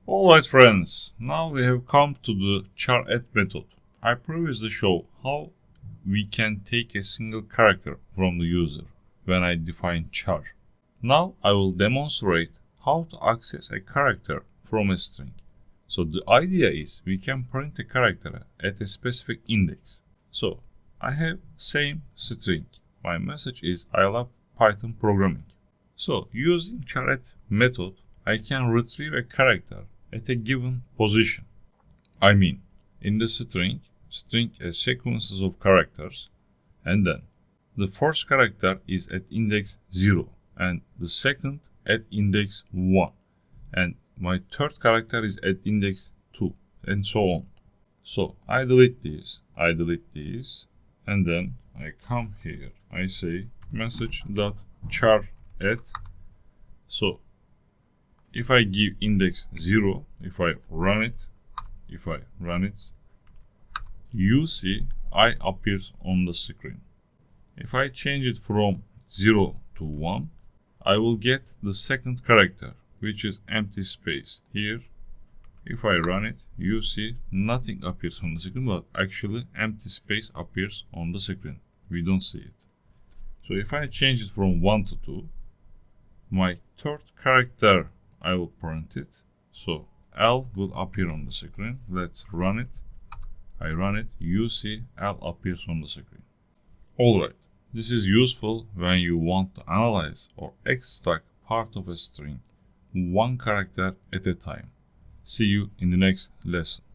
Alright friends, now we have come to the charAt method. I previously showed how we can take a single character from the user when I define char. Now I will demonstrate how to access a character from a string. So the idea is we can print a character at a specific index. So I have same string. My message is I love Python programming. So using charAt method, I can retrieve a character at a given position. I mean, in the string has sequences of characters, and then the first character is at index 0, and the second at index 1, and my third character is at index 2, and so on. So I delete these, and then I come here, I say message.charAt. So if I give index 0, if I run it, you see I appears on the screen. If I change it from 0 to 1, I will get the second character, which is empty space. Here, if I run it, you see nothing appears on the screen, but actually empty space appears on the screen. We don't see it. So if I change it from 1 to 2, my third character, I will print it. So L will appear on the screen. Let's run it. I run it. You see L appears on the screen. Alright, this is useful when you want to analyze or extract part of a string, one character at a time. See you in the next lesson.